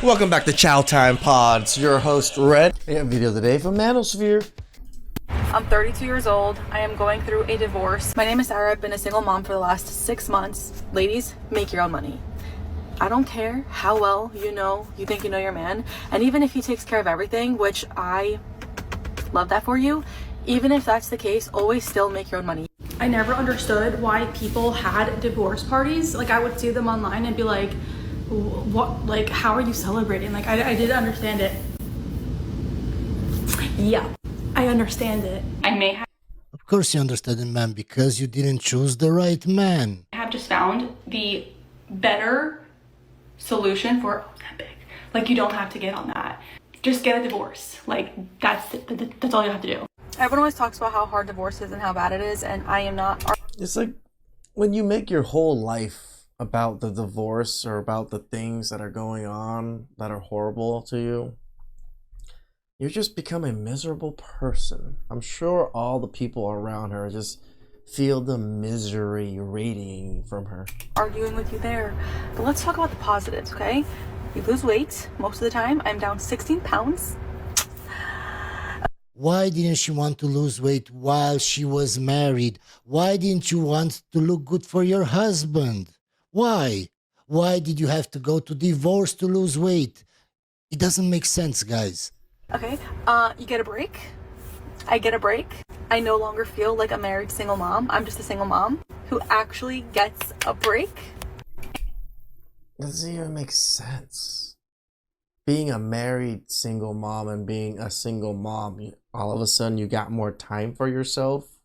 Welcome back to Chow Time Pods. Your host, Red. We have a video today from Manosphere. I'm 32 years old. I am going through a divorce. My name is Sarah. I've been a single mom for the last 6 months. Ladies, make your own money. I don't care how well you think you know your man. And even if he takes care of everything, which I love that for you, even if that's the case, always still make your own money. I never understood why people had divorce parties. Like, I would see them online and be like, what, like, how are you celebrating? Like, I didn't understand it. Yeah, I understand it. I may have. Of course you understand it, man, because you didn't choose the right man. I have just found the better solution for that big. Like, you don't have to get on that. Just get a divorce. Like, that's all you have to do. Everyone always talks about how hard divorce is and how bad it is, and I am not. It's like when you make your whole life about the divorce or about the things that are going on that are horrible to you, you just become a miserable person. I'm sure all the people around her just feel the misery radiating from her. Arguing with you there. But let's talk about the positives, okay? You lose weight most of the time. I'm down 16 pounds. Why didn't she want to lose weight while she was married? Why didn't you want to look good for your husband? Why? Why did you have to go to divorce to lose weight? It doesn't make sense, guys. Okay, you get a break. I get a break. I no longer feel like a married single mom. I'm just a single mom who actually gets a break. Doesn't even make sense. Being a married single mom and being a single mom, all of a sudden you got more time for yourself?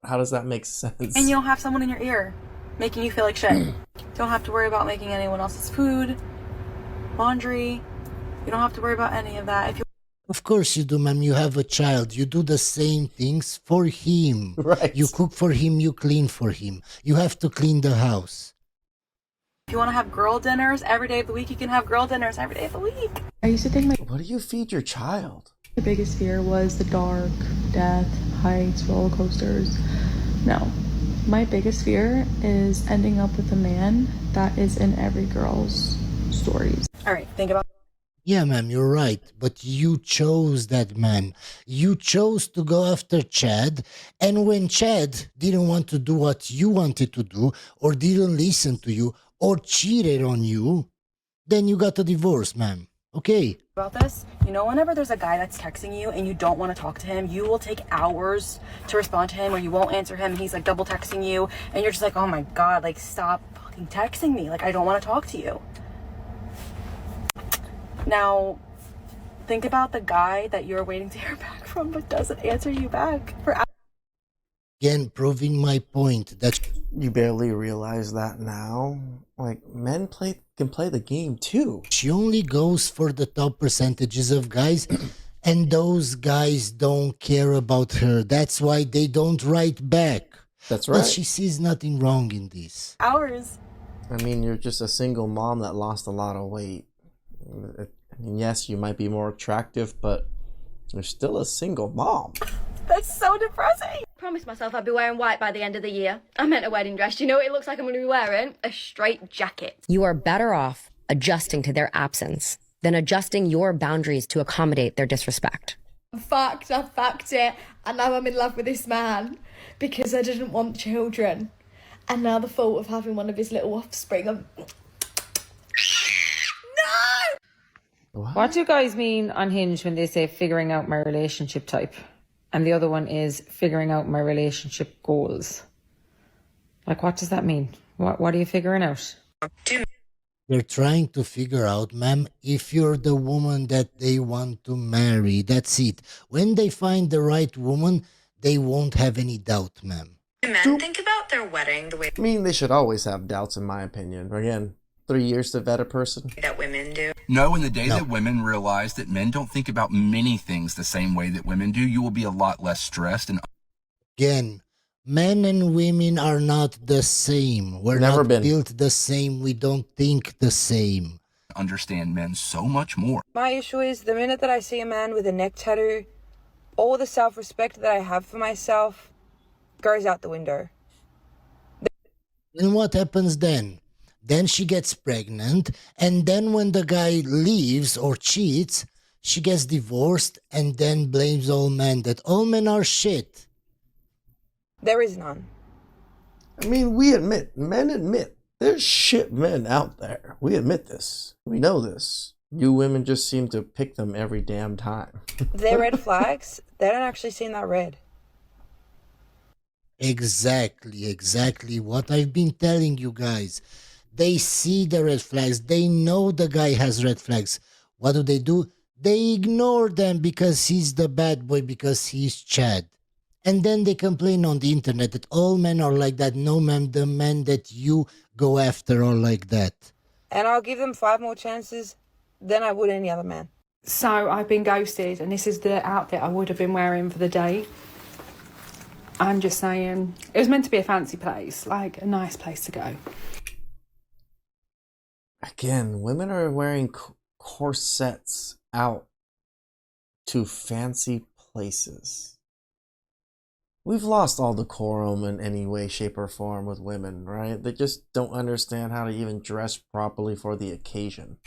How does that make sense? And you don't have someone in your ear making you feel like shit. You don't have to worry about making anyone else's food, laundry. You don't have to worry about any of that. Of course you do, ma'am. You have a child. You do the same things for him. Right. You cook for him, you clean for him. You have to clean the house. If you want to have girl dinners every day of the week, you can have girl dinners every day of the week. I used to think What do you feed your child? the biggest fear was the dark, death, heights, roller coasters. No. My biggest fear is ending up with a man that is in every girl's stories. All right, think about. Yeah, ma'am, you're right. But you chose that man. You chose to go after Chad. And when Chad didn't want to do what you wanted to do, or didn't listen to you, or cheated on you, then you got a divorce, ma'am. Okay? About this, whenever there's a guy that's texting you and you don't want to talk to him, you will take hours to respond to him, or you won't answer him. He's like double texting you, and you're just like, oh my God, like, stop fucking texting me. Like, I don't want to talk to you. Now, think about the guy that you're waiting to hear back from but doesn't answer you back for hours. Again, proving my point that You barely realize that now? Like, men can play the game too. she only goes for the top percentages of guys, and those guys don't care about her. That's why they don't write back. That's right. But she sees nothing wrong in this. Hours. I mean, you're just a single mom that lost a lot of weight. I mean, yes, you might be more attractive, but you're still a single mom. That's so depressing. Promised myself I'd be wearing white by the end of the year. I meant a wedding dress. Do you know what it looks like I'm going to be wearing? A straight jacket. You are better off adjusting to their absence than adjusting your boundaries to accommodate their disrespect. I fucked it, and now I'm in love with this man because I didn't want children. And now the thought of having one of his little offspring, I'm... What do guys mean on Hinge when they say figuring out my relationship type? And the other one is figuring out my relationship goals. Like, what does that mean? What are you figuring out? They're trying to figure out, ma'am, if you're the woman that they want to marry. That's it. When they find the right woman, they won't have any doubt, ma'am. Men think about their wedding the way I mean, they should always have doubts, in my opinion. Again, 3 years to vet a person. that women do. No, in the day that women realize that men don't think about many things the same way that women do, you will be a lot less stressed and Again, men and women are not the same. We're Never not been. built the same. We don't think the same. understand men so much more. My issue is the minute that I see a man with a neck tattoo, all the self-respect that I have for myself goes out the window. And what happens then? then she gets pregnant, and then when the guy leaves or cheats, she gets divorced and then blames all men, that all men are shit. There is none. I mean, men admit, there's shit men out there. We admit this. We know this. You women just seem to pick them every damn time. They're red flags. They don't actually seem that red. Exactly what I've been telling you guys. They see the red flags. They know the guy has red flags. What do? They ignore them because he's the bad boy, because he's Chad. And then they complain on the internet that all men are like that. No, ma'am, the men that you go after are like that. And I'll give them 5 more chances than I would any other man. So I've been ghosted, and this is the outfit I would have been wearing for the date. I'm just saying, it was meant to be a fancy place, like a nice place to go. Again, women are wearing corsets out to fancy places. We've lost all decorum in any way, shape, or form with women, right? They just don't understand how to even dress properly for the occasion.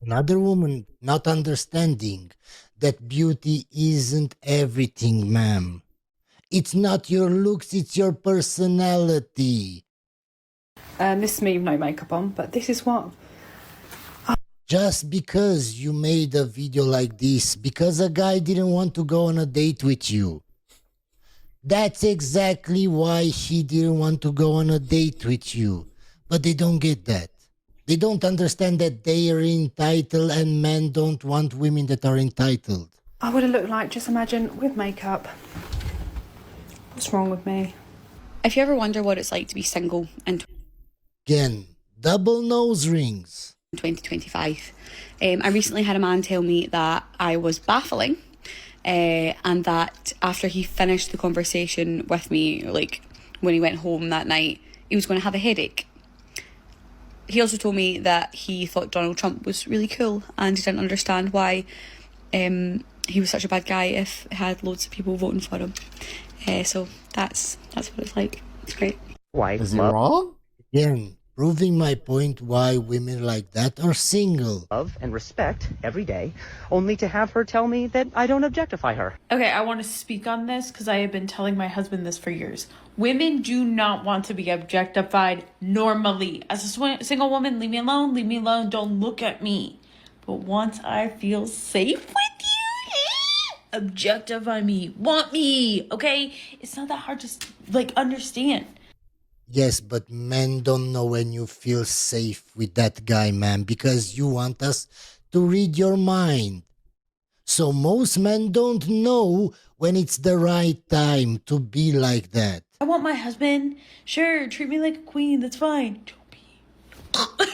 Another woman not understanding that beauty isn't everything, ma'am. It's not your looks, it's your personality. This is me with no makeup on, but this is what... Just because you made a video like this, because a guy didn't want to go on a date with you, that's exactly why he didn't want to go on a date with you. But they don't get that. They don't understand that they are entitled and men don't want women that are entitled. I would have looked like, just imagine, with makeup. What's wrong with me? If you ever wonder what it's like to be single in Again, double nose rings. 2025, I recently had a man tell me that I was baffling, and that after he finished the conversation with me, like when he went home that night, he was going to have a headache. He also told me that he thought Donald Trump was really cool and he didn't understand why he was such a bad guy if he had loads of people voting for him. So that's what it's like. It's great. Why? Is he wrong? Again, proving my point why women like that are single. Love and respect every day, only to have her tell me that I don't objectify her. Okay, I want to speak on this because I have been telling my husband this for years. Women do not want to be objectified normally. As a single woman, leave me alone, don't look at me. But once I feel safe with you, objectify me, want me, okay? It's not that hard to, understand. Yes, but men don't know when you feel safe with that guy, man, because you want us to read your mind. So most men don't know when it's the right time to be like that. I want my husband. Sure, treat me like a queen, that's fine. Don't be.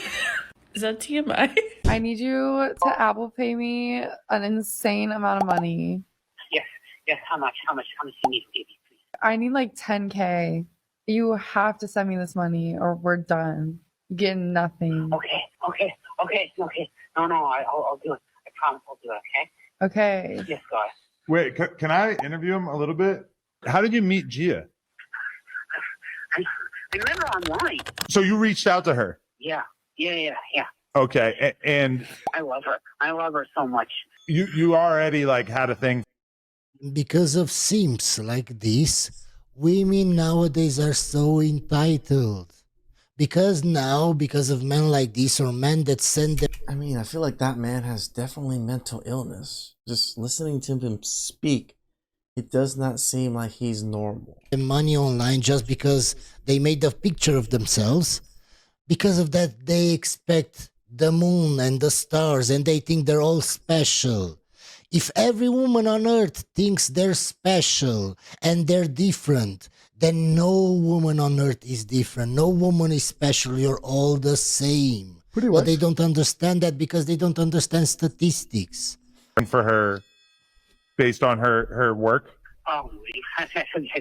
Is that TMI? I need you to Apple Pay me an insane amount of money. Yes, how much you need to give me, please? I need like 10K. You have to send me this money or we're done. You get nothing. Okay. No, I'll do it. I promise I'll do it, okay? Okay. Yes, God. Wait, can I interview him a little bit? How did you meet Gia? I met her online. So you reached out to her? Yeah. Okay, and I love her. I love her so much. you already had a thing. Because of simps like this, women nowadays are so entitled. Because of men like this or men that send them... I mean, I feel like that man has definitely mental illness. Just listening to him speak, it does not seem like he's normal. money online just because they made a picture of themselves. Because of that, they expect the moon and the stars and they think they're all special. If every woman on earth thinks they're special and they're different, then no woman on earth is different. No woman is special. You're all the same. Pretty much. But they don't understand that because they don't understand statistics. And for her, based on her work? Oh, have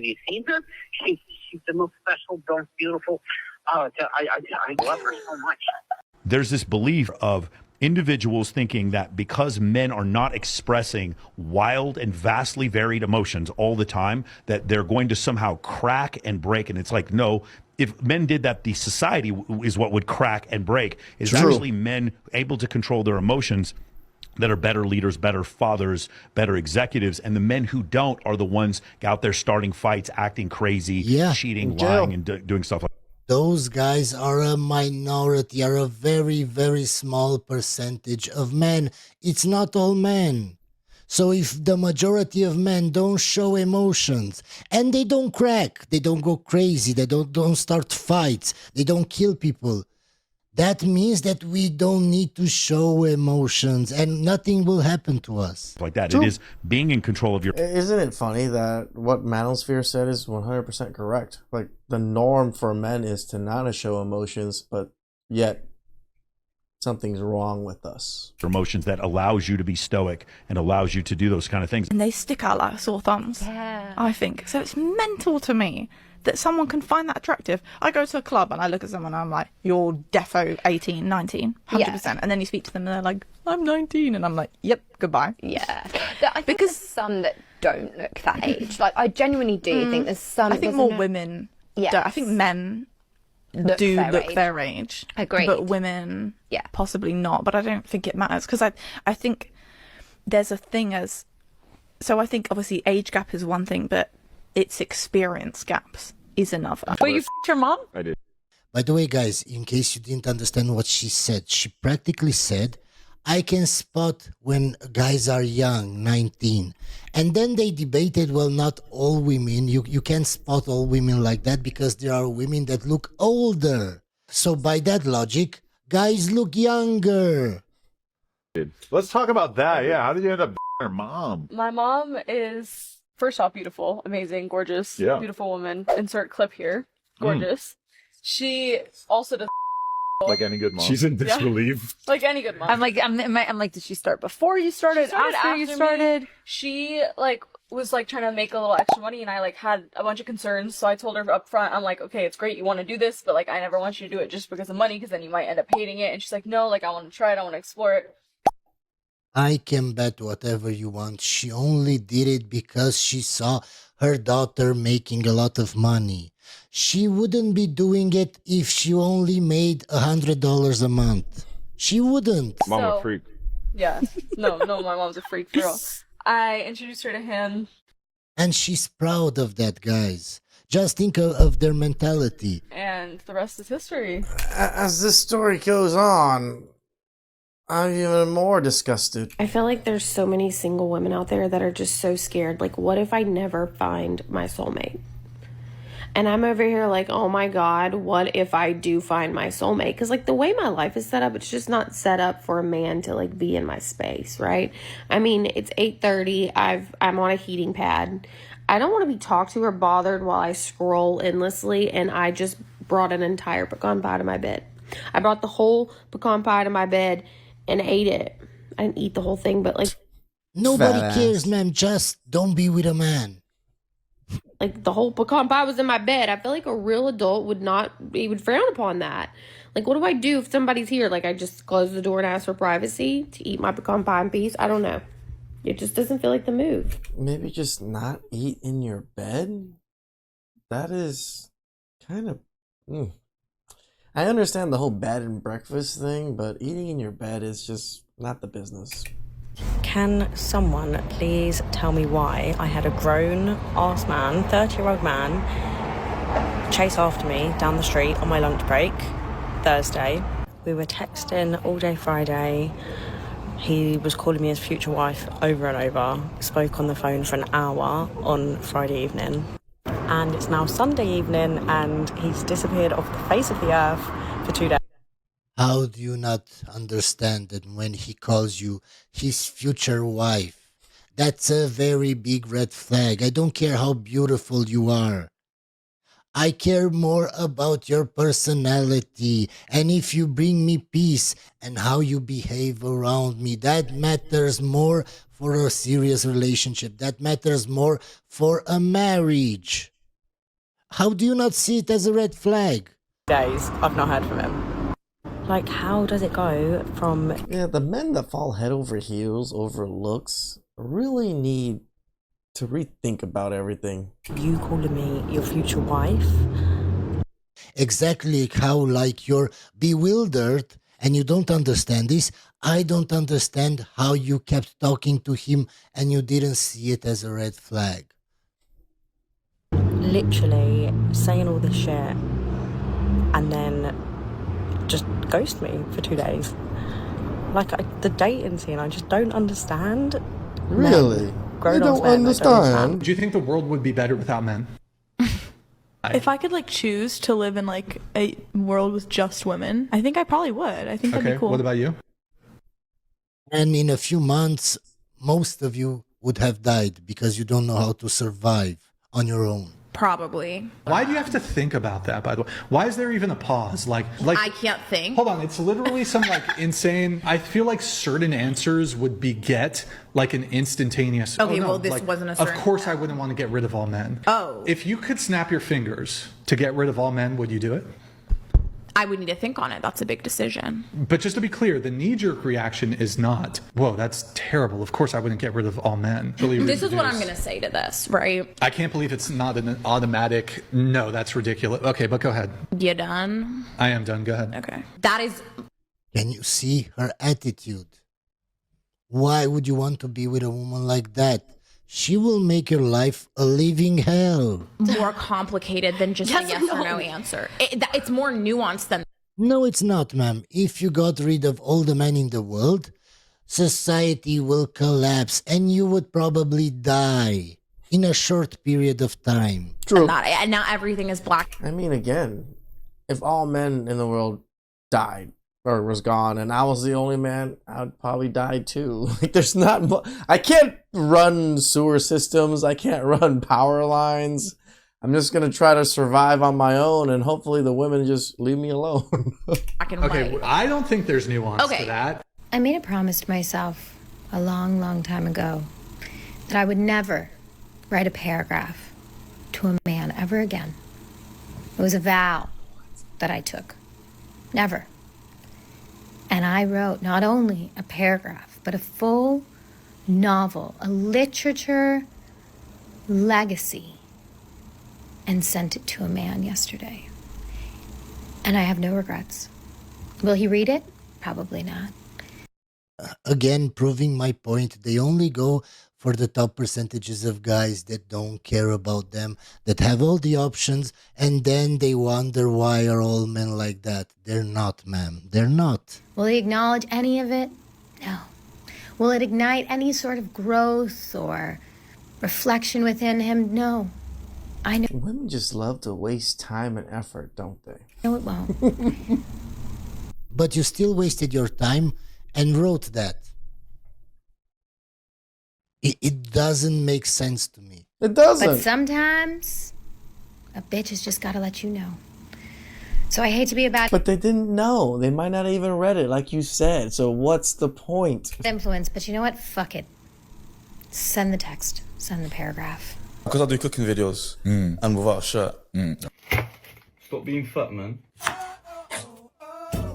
you seen her? She's the most special, most beautiful. I love her so much. There's this belief of individuals thinking that because men are not expressing wild and vastly varied emotions all the time, that they're going to somehow crack and break. And it's like, no, if men did that, the society is what would crack and break. Is True. actually men able to control their emotions that are better leaders, better fathers, better executives. And the men who don't are the ones out there starting fights, acting crazy, cheating, lying, and doing stuff like that. Those guys are a minority, are a very, very small percentage of men. It's not all men. So if the majority of men don't show emotions and they don't crack, they don't go crazy, they don't start fights, they don't kill people, that means that we don't need to show emotions and nothing will happen to us. Like that. True. It is being in control of your... Isn't it funny that what Manosphere said is 100% correct? Like, the norm for men is to not show emotions, but yet something's wrong with us. Emotions that allows you to be stoic and allows you to do those kind of things. And they stick out like sore thumbs. Yeah. I think. So it's mental to me that someone can find that attractive. I go to a club and I look at someone and I'm like, you're defo 18, 19, 100%. Yeah. And then you speak to them and they're like, I'm 19. And I'm like, yep, goodbye. Yeah. I think there's some that don't look that age. Like, I genuinely do think there's some... I think more women don't. I think men look their age. Agreed. But women, possibly not. But I don't think it matters because I think there's a thing as... So I think obviously age gap is one thing, but its experience gaps is another. Well, you f***ed your mom? I did. By the way, guys, in case you didn't understand what she said, she practically said, I can spot when guys are young, 19. And then they debated, well, not all women. You can't spot all women like that because there are women that look older. So by that logic, guys look younger. Let's talk about that. Yeah, how did you end up her mom? My mom is... First off, beautiful, amazing, gorgeous, beautiful woman. Insert clip here. Gorgeous. She also does like any good mom. She's in disbelief. Like any good mom. I'm like, did she start before you started? After you started? Me. She was trying to make a little extra money, and I had a bunch of concerns. So I told her up front, I'm like, okay, it's great you want to do this, but I never want you to do it just because of money, because then you might end up hating it. And she's like, no, I want to try it, I want to explore it. I can bet whatever you want. She only did it because she saw her daughter making a lot of money. She wouldn't be doing it if she only made $100 a month. She wouldn't. Mom a freak. Yeah. No, my mom's a freak girl. I introduced her to him. And she's proud of that, guys. Just think of their mentality. And the rest is history. As this story goes on, I'm even more disgusted. I feel like there's so many single women out there that are just so scared. Like, what if I never find my soulmate? And I'm over here like, oh my God, what if I do find my soulmate? Because the way my life is set up, it's just not set up for a man to be in my space, right? I mean, it's 8:30. I'm on a heating pad. I don't want to be talked to or bothered while I scroll endlessly. And I just brought an entire pecan pie to my bed. I brought the whole pecan pie to my bed and ate it. I didn't eat the whole thing, but nobody cares, man. Just don't be with a man. The whole pecan pie was in my bed. I feel like a real adult would frown upon that. What do I do if somebody's here? I just close the door and ask for privacy to eat my pecan pie in peace? I don't know. It just doesn't feel like the move. Maybe just not eat in your bed? That is kind of... I understand the whole bed and breakfast thing, but eating in your bed is just not the business. Can someone please tell me why I had a grown-ass man, 30-year-old man, chase after me down the street on my lunch break Thursday? We were texting all day Friday. He was calling me his future wife over and over. Spoke on the phone for an hour on Friday evening. And it's now Sunday evening and he's disappeared off the face of the earth for 2 days. How do you not understand that when he calls you his future wife? That's a very big red flag. I don't care how beautiful you are. I care more about your personality. And if you bring me peace and how you behave around me, that matters more for a serious relationship. That matters more for a marriage. How do you not see it as a red flag? Days, I've not heard from him. Like, how does it go from... Yeah, the men that fall head over heels over looks really need to rethink about everything. You calling me your future wife? Exactly how like you're bewildered and you don't understand this. I don't understand how you kept talking to him and you didn't see it as a red flag. Literally saying all this shit and then just ghost me for 2 days. Like, the dating scene, I just don't understand. Really? Grown You ass don't men, I understand? Do you think the world would be better without men? If I could like choose to live in like a world with just women, I think I probably would. I think that'd be cool. What about you? And in a few months, most of you would have died because you don't know how to survive on your own. Probably. Why do you have to think about that, by the way? Why is there even a pause? Like I can't think. Hold on, it's literally some like insane. I feel like certain answers would beget like an instantaneous. Okay, no, well, this like, wasn't a Of certain course, I wouldn't want to get rid of all men. Oh. If you could snap your fingers to get rid of all men, would you do it? I would need to think on it. That's a big decision. But just to be clear, the knee-jerk reaction is not, whoa, that's terrible. Of course, I wouldn't get rid of all men. This is what I'm going to say to this, right? I can't believe it's not an automatic, no, that's ridiculous. Okay, but go ahead. You done? I am done. Go ahead. Okay. That is... Can you see her attitude? Why would you want to be with a woman like that? She will make your life a living hell. more complicated than just a yes or no answer. It's more nuanced than... No, it's not, ma'am. If you got rid of all the men in the world, society will collapse and you would probably die in a short period of time. True. And now everything is black. I mean, again, if all men in the world died or was gone and I was the only man, I'd probably die too. Like, there's not I can't run sewer systems. I can't run power lines. I'm just going to try to survive on my own and hopefully the women just leave me alone. Okay, I don't think there's nuance to that. I made a promise to myself a long, long time ago that I would never write a paragraph to a man ever again. It was a vow that I took. Never. And I wrote not only a paragraph, but a full novel, a literature legacy, and sent it to a man yesterday. And I have no regrets. Will he read it? Probably not. Again, proving my point, they only go for the top percentages of guys that don't care about them, that have all the options, and then they wonder why are all men like that. They're not, ma'am. They're not. Will he acknowledge any of it? No. Will it ignite any sort of growth or reflection within him? No. I know. Women just love to waste time and effort, don't they? No, it won't. But you still wasted your time and wrote that. It doesn't make sense to me. It doesn't. But sometimes a bitch has just got to let you know. So I hate to be a bad But they didn't know. They might not even read it, like you said. So what's the point? influence, but you know what? Fuck it. Send the text. Send the paragraph. Because I do cooking videos and without a shirt. Stop being fat, man.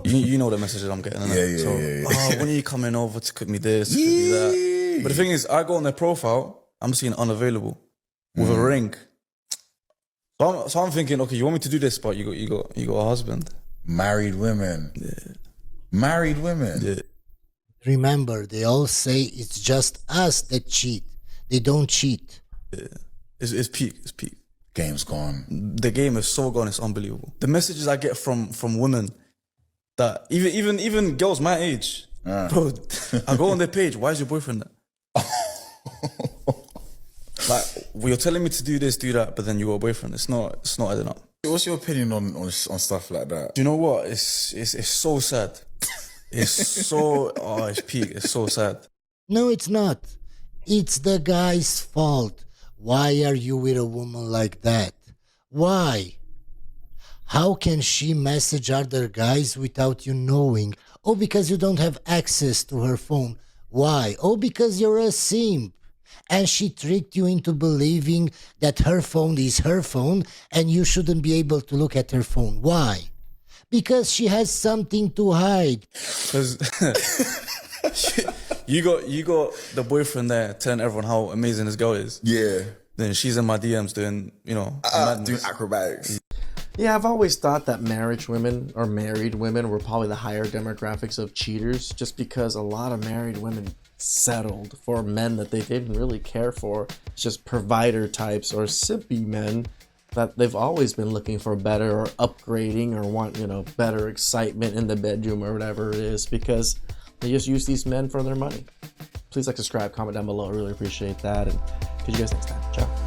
You know the messages I'm getting, innit? Oh, when are you coming over to cook me this, cook me that? But the thing is, I go on their profile, I'm seeing unavailable with a ring. So I'm thinking, okay, you want me to do this, but you got a husband. Married women. Yeah. Married women. Yeah. Remember, they all say it's just us that cheat. They don't cheat. Yeah. It's peak. It's peak. Game's gone. The game is so gone. It's unbelievable. The messages I get from women that even girls my age, bro. I go on their page. Why is your boyfriend there? Like, well, you're telling me to do this, do that, but then you got a boyfriend. It's not adding up. What's your opinion on stuff like that? Do you know what? It's so sad. It's so it's peak. It's so sad. No, it's not. It's the guy's fault. Why are you with a woman like that? Why? How can she message other guys without you knowing? Oh, because you don't have access to her phone. Why? Oh, because you're a simp. And she tricked you into believing that her phone is her phone and you shouldn't be able to look at her phone. Why? Because she has something to hide. Because you got the boyfriend there telling everyone how amazing this girl is. Yeah. Then she's in my DMs doing, doing acrobatics. Yeah, I've always thought that married women were probably the higher demographics of cheaters, just because a lot of married women settled for men that they didn't really care for. It's just provider types or simpy men that they've always been looking for better or upgrading or want, better excitement in the bedroom or whatever it is, because they just use these men for their money. Please like, subscribe, comment down below. I really appreciate that. And catch you guys next time. Ciao.